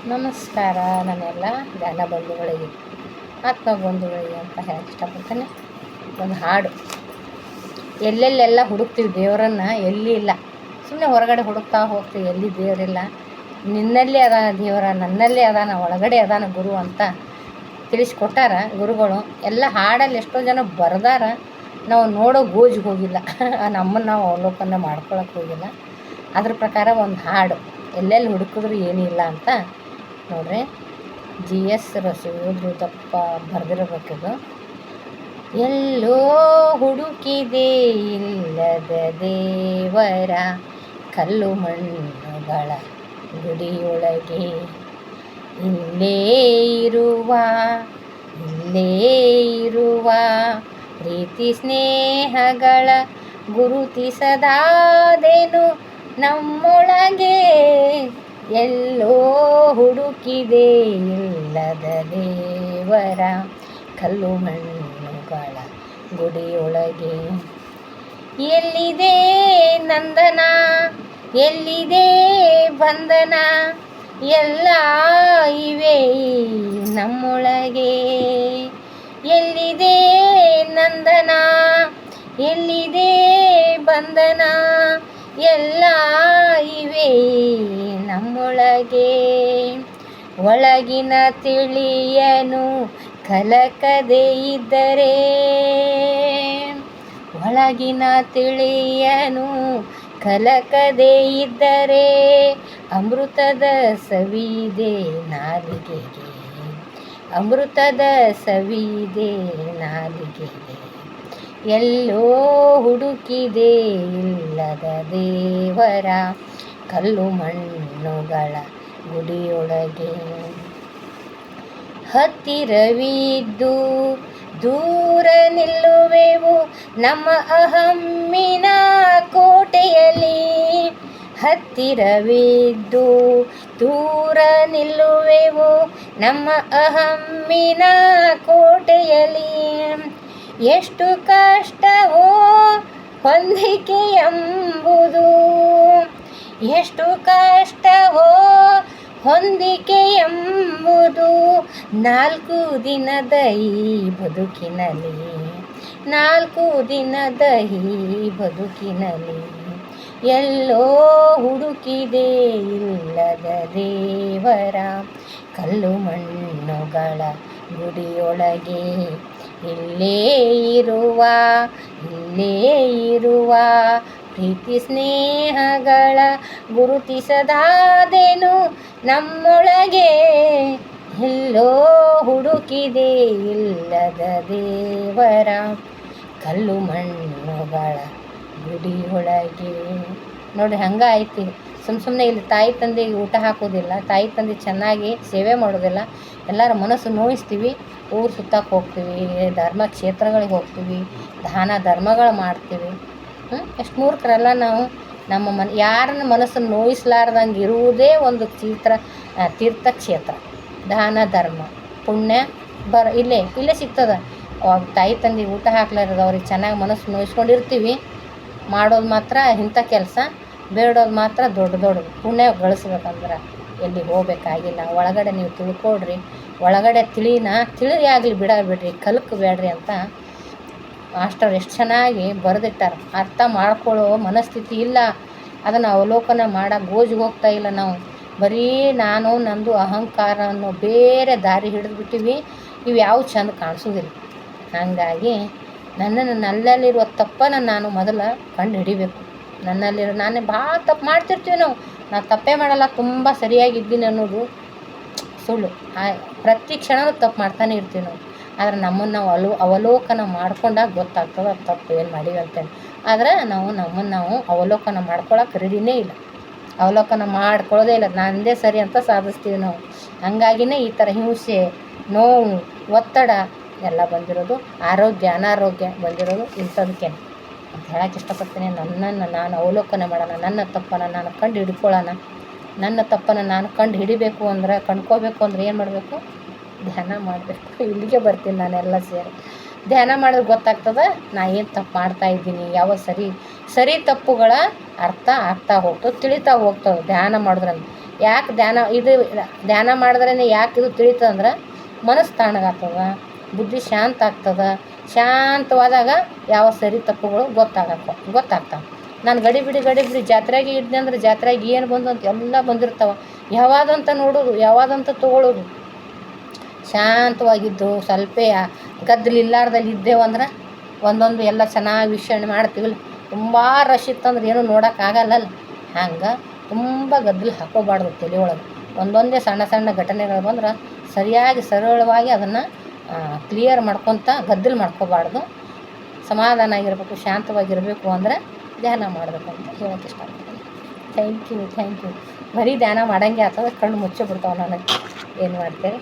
ನಮಸ್ಕಾರ ನನ್ನೆಲ್ಲ ಧ್ಯಾನ ಬಂಧುಗಳಿಗೆ, ಆತ್ಮ ಬಂಧುಗಳಿಗೆ ಅಂತ ಹೇಳಕ್ಕೆ ಇಷ್ಟಪಡ್ತೇನೆ. ಒಂದು ಹಾಡು. ಎಲ್ಲೆಲ್ಲೆಲ್ಲ ಹುಡುಕ್ತೀವಿ ದೇವರನ್ನು, ಎಲ್ಲಿ ಇಲ್ಲ. ಸುಮ್ಮನೆ ಹೊರಗಡೆ ಹುಡುಕ್ತಾ ಹೋಗ್ತೀವಿ, ಎಲ್ಲಿ ದೇವರಿಲ್ಲ. ನಿನ್ನಲ್ಲಿ ಅದಾನ ದೇವರ, ನನ್ನಲ್ಲಿ ಅದಾನ, ಒಳಗಡೆ ಅದಾನ ಗುರು ಅಂತ ತಿಳಿಸ್ಕೊಟ್ಟಾರ ಗುರುಗಳು. ಎಲ್ಲ ಹಾಡಲ್ಲಿ ಎಷ್ಟೋ ಜನ ಬರ್ದಾರ, ನಾವು ನೋಡೋ ಗೋಜಿಗೆ ಹೋಗಿಲ್ಲ. ನಮ್ಮನ್ನು ನಾವು ಅವಲೋಕನ ಮಾಡ್ಕೊಳಕ್ಕೆ ಹೋಗಿಲ್ಲ. ಅದ್ರ ಪ್ರಕಾರ ಒಂದು ಹಾಡು, ಎಲ್ಲೆಲ್ಲಿ ಹುಡುಕಿದ್ರು ಏನಿಲ್ಲ ಅಂತ ನೋಡ್ರಿ. GS ರಸೂಲಪ್ಪ ಬರೆದಿರಬೇಕಿದು. ಎಲ್ಲೋ ಹುಡುಕಿದೆ ಇಲ್ಲದ ದೇವರ, ಕಲ್ಲು ಮಣ್ಣುಗಳ ಗುಡಿಯೊಳಗೆ, ಇಲ್ಲೇ ಇರುವ ಪ್ರೀತಿ ಸ್ನೇಹಗಳ ಗುರುತಿಸದಾದೆನು ನಮ್ಮೊಳಗೆ. ಎಲ್ಲೋ ಹುಡುಕಿದೆ ಇಲ್ಲದ ದೇವರ, ಕಲ್ಲು ಮಣ್ಣುಗಳ ಗುಡಿಯೊಳಗೆ. ಎಲ್ಲಿದೆ ನಂದನ, ಎಲ್ಲಿದೆ ಬಂಧನ, ಎಲ್ಲ ಇವೆ ನಮ್ಮೊಳಗೆ. ಎಲ್ಲಿದೆ ನಂದನ, ಎಲ್ಲಿದೆ ಬಂಧನ, ಎಲ್ಲ ಇವೆ ನಮ್ಮೊಳಗೆ. ಒಳಗಿನ ತಿಳಿಯನು ಕಲಕದೆ ಇದ್ದರೆ, ಒಳಗಿನ ತಿಳಿಯನು ಕಲಕದೆ ಇದ್ದರೆ, ಅಮೃತದ ಸವಿದೆ ನಾಲಿಗೆಗೆ, ಅಮೃತದ ಸವಿದೆ ನಾಲಿಗೆಗೆ. ಎಲ್ಲೋ ಹುಡುಕಿದೆ ಇಲ್ಲದ ದೇವರ, ಕಲ್ಲು ಮಣ್ಣುಗಳ ಗುಡಿಯೊಳಗೆ. ಹತ್ತಿರವಿದ್ದು ದೂರ ನಿಲ್ಲುವೆವು ನಮ್ಮ ಅಹಮ್ಮಿನ ಕೋಟೆಯಲ್ಲಿ. ಹತ್ತಿರವಿದ್ದು ದೂರ ನಿಲ್ಲುವೆವು ನಮ್ಮ ಅಹಮ್ಮಿನ ಕೋಟೆಯಲ್ಲಿ. ಎಷ್ಟು ಕಷ್ಟವೋ ಹೊಂದಿಕೆ ಎಂಬುದು, ಎಷ್ಟು ಕಷ್ಟವೋ ಹೊಂದಿಕೆ ಎಂಬುದು, 4 ದಿನದ ಈ ಬದುಕಿನಲ್ಲಿ, 4 ದಿನದ ಈ ಬದುಕಿನಲ್ಲಿ. ಎಲ್ಲೋ ಹುಡುಕಿದೆ ಇಲ್ಲದ ದೇವರ, ಕಲ್ಲು ಮಣ್ಣುಗಳ ಗುಡಿಯೊಳಗೆ. ಇಲ್ಲೇ ಇರುವ ಪ್ರೀತಿ ಸ್ನೇಹಗಳ ಗುರುತಿಸದಾದೆನು ನಮ್ಮೊಳಗೆ. ಎಲ್ಲೋ ಹುಡುಕಿದೆ ಇಲ್ಲದ ದೇವರ, ಕಲ್ಲು ಮಣ್ಣುಗಳ ಗುಡಿಯೊಳಗೆ. ನೋಡಿ ಹಂಗಾಯ್ತು. ಸುಮ್ಮನೆ ಇಲ್ಲಿ ತಾಯಿ ತಂದೆಗೆ ಊಟ ಹಾಕೋದಿಲ್ಲ, ತಾಯಿ ತಂದೆ ಚೆನ್ನಾಗಿ ಸೇವೆ ಮಾಡೋದಿಲ್ಲ, ಎಲ್ಲರ ಮನಸ್ಸು ನೋಯಿಸ್ತೀವಿ. ಊರು ಸುತ್ತಕ್ಕೆ ಹೋಗ್ತೀವಿ, ಧರ್ಮ ಕ್ಷೇತ್ರಗಳಿಗೆ ಹೋಗ್ತೀವಿ, ದಾನ ಧರ್ಮಗಳು ಮಾಡ್ತೀವಿ. ಎಷ್ಟು ಮೂರ್ಖರಲ್ಲ ನಾವು. ನಮ್ಮ ಯಾರನ್ನ ಮನಸ್ಸನ್ನು ನೋಯಿಸ್ಲಾರ್ದಂಗೆ ಇರುವುದೇ ಒಂದು ತೀರ್ಥಕ್ಷೇತ್ರ. ದಾನ ಧರ್ಮ ಪುಣ್ಯ ಇಲ್ಲೇ ಸಿಗ್ತದೆ. ತಾಯಿ ತಂದೆ ಊಟ ಹಾಕ್ಲಾರದ ಅವ್ರಿಗೆ ಚೆನ್ನಾಗಿ ಮನಸ್ಸು ನೋಯಿಸ್ಕೊಂಡಿರ್ತೀವಿ. ಮಾಡೋದು ಮಾತ್ರ ಇಂಥ ಕೆಲಸ, ಬೇಡೋದು ಮಾತ್ರ ದೊಡ್ಡ ಪುಣ್ಯ ಗಳಿಸ್ಬೇಕಂದ್ರೆ ಎಲ್ಲಿ ಹೋಗ್ಬೇಕಾಗಿಲ್ಲ. ಒಳಗಡೆ ನೀವು ತಿಳ್ಕೊಡ್ರಿ, ಒಳಗಡೆ ತಿಳಿಯಾಗಲಿ ಬಿಡ್ರಿ, ಕಲ್ಕಬೇಡ್ರಿ ಅಂತ ಮಾಸ್ಟರ್ ಎಷ್ಟು ಚೆನ್ನಾಗಿ ಬರೆದಿಟ್ಟಾರ. ಅರ್ಥ ಮಾಡ್ಕೊಳ್ಳೋ ಮನಸ್ಥಿತಿ ಇಲ್ಲ, ಅದನ್ನು ಅವಲೋಕನ ಮಾಡೋಕೆ ಗೋಜಿಗೆ ಹೋಗ್ತಾ ಇಲ್ಲ ನಾವು. ಬರೀ ನಾನು ನಂದು ಅಹಂಕಾರ ಅನ್ನೋ ಬೇರೆ ದಾರಿ ಹಿಡಿದ್ಬಿಟ್ಟಿವಿ. ಇವು ಯಾವ ಚೆಂದ ಕಾಣಿಸೋದಿಲ್ಲ. ಹಾಗಾಗಿ ನನ್ನಲ್ಲಿರುವ ತಪ್ಪನ್ನು ನಾನು ಮೊದಲು ಕಂಡು ಹಿಡಿಬೇಕು. ನಾನೇ ಭಾಳ ತಪ್ಪು ಮಾಡ್ತಿರ್ತೀವಿ ನಾವು. ತಪ್ಪೇ ಮಾಡಲ್ಲ, ತುಂಬ ಸರಿಯಾಗಿದ್ದೀನಿ ಅನ್ನೋದು ಸುಳ್ಳು. ಪ್ರತಿ ಕ್ಷಣವೂ ತಪ್ಪು ಮಾಡ್ತಾನೆ ಇರ್ತೀವಿ ನಾವು. ಆದರೆ ನಮ್ಮನ್ನು ನಾವು ಅವಲೋಕನ ಮಾಡ್ಕೊಂಡಾಗ ಗೊತ್ತಾಗ್ತದೆ ತಪ್ಪು ಏನು ಮಾಡೀವಿ ಅಂತೇಳಿ. ಆದರೆ ನಾವು ಅವಲೋಕನ ಮಾಡ್ಕೊಳಕ್ಕೆ ರೆಡಿನೇ ಇಲ್ಲ, ಅವಲೋಕನ ಮಾಡ್ಕೊಳ್ಳೋದೇ ಇಲ್ಲ. ನಂದೇ ಸರಿ ಅಂತ ಸಾಧಿಸ್ತೀವಿ ನಾವು. ಹಂಗಾಗಿನೇ ಈ ಥರ ಹಿಂಸೆ, ನೋವು, ಒತ್ತಡ ಎಲ್ಲ ಬಂದಿರೋದು, ಅನಾರೋಗ್ಯ ಬಂದಿರೋದು ಇಂಥದಕ್ಕೆ ಅಂತ ಹೇಳಕ್ಕೆ ಇಷ್ಟಪಡ್ತೀನಿ. ನನ್ನನ್ನು ನಾನು ಅವಲೋಕನ ಮಾಡೋಣ, ನನ್ನ ತಪ್ಪನ್ನು ನಾನು ಕಂಡು ಹಿಡ್ಕೊಳ್ಳೋಣ. ನನ್ನ ತಪ್ಪನ್ನು ನಾನು ಕಂಡು ಹಿಡಿಬೇಕು ಅಂದ್ರೆ, ಕಂಡ್ಕೋಬೇಕು ಅಂದರೆ ಏನು ಮಾಡಬೇಕು? ಧ್ಯಾನ ಮಾಡಬೇಕು. ಇಲ್ಲಿಗೆ ಬರ್ತೀನಿ ನಾನೆಲ್ಲ ಸೇರಿ. ಧ್ಯಾನ ಮಾಡಿದ್ರೆ ಗೊತ್ತಾಗ್ತದೆ ನಾ ಏನು ತಪ್ಪು ಮಾಡ್ತಾಯಿದ್ದೀನಿ, ಯಾವ ಸರಿ ತಪ್ಪುಗಳ ಅರ್ಥ ಆಗ್ತಾ ಹೋಗ್ತದೆ, ತಿಳಿತಾ ಹೋಗ್ತದೆ ಧ್ಯಾನ ಮಾಡಿದ್ರೆ. ಯಾಕೆ ಧ್ಯಾನ ಮಾಡಿದ್ರೇ ಯಾಕೆ ಇದು ತಿಳಿತಂದ್ರೆ ಮನಸ್ಸು ತಣ್ಣಗಾಗ್ತದ, ಬುದ್ಧಿ ಶಾಂತ ಆಗ್ತದೆ. ಶಾಂತವಾದಾಗ ಯಾವ ಸರಿ ತಪ್ಪುಗಳು ಗೊತ್ತಾಗ್ತಾವೆ. ನಾನು ಗಡಿಬಿಡಿ ಜಾತ್ರೆಗೆ ಇದ್ದೆ ಅಂದ್ರೆ ಜಾತ್ರೆಗೆ ಏನು ಬಂದು ಅಂತ ಎಲ್ಲ ಬಂದಿರ್ತಾವೆ. ಯಾವಾದಂತ ನೋಡೋದು, ಯಾವಾದಂತ ತೊಗೊಳ್ಳೋದು. ಶಾಂತವಾಗಿದ್ದು ಸ್ವಲ್ಪ ಗದ್ದಲಿಲ್ಲಾರ್ದಲ್ಲಿ ಇದ್ದೇವಂದ್ರೆ ಒಂದೊಂದು ಎಲ್ಲ ಚೆನ್ನಾಗಿ ವೀಕ್ಷಣೆ ಮಾಡ್ತೀವಲ್ಲ. ತುಂಬ ರಶ್ ಇತ್ತಂದ್ರೆ ಏನೂ ನೋಡೋಕ್ಕಾಗಲ್ಲಲ್ಲ. ಹಂಗೆ ತುಂಬ ಗದ್ದಲು ಹಾಕೋಬಾರ್ದು ತಲೆ ಒಳಗೆ. ಒಂದೊಂದೇ ಸಣ್ಣ ಸಣ್ಣ ಘಟನೆಗಳು ಬಂದ್ರೆ ಸರಿಯಾಗಿ ಸರಳವಾಗಿ ಅದನ್ನು ಕ್ಲಿಯರ್ ಮಾಡ್ಕೊತ ಗದ್ದಲು ಮಾಡ್ಕೋಬಾರ್ದು. ಸಮಾಧಾನ ಆಗಿರಬೇಕು, ಶಾಂತವಾಗಿರಬೇಕು ಅಂದರೆ ಧ್ಯಾನ ಮಾಡಬೇಕು ಅಂತ ಹೇಳೋಕ್ಕೆ ಇಷ್ಟಪಡ್ತೀನಿ. Thank you. ಬರೀ ಧ್ಯಾನ ಮಾಡೋಂಗೆ ಆಗ್ತದೆ, ಕಣ್ಣು ಮುಚ್ಚಿ ಬಿಡ್ತಾವೆ ನನಗೆ. ಏನು ಮಾಡ್ತೇವೆ.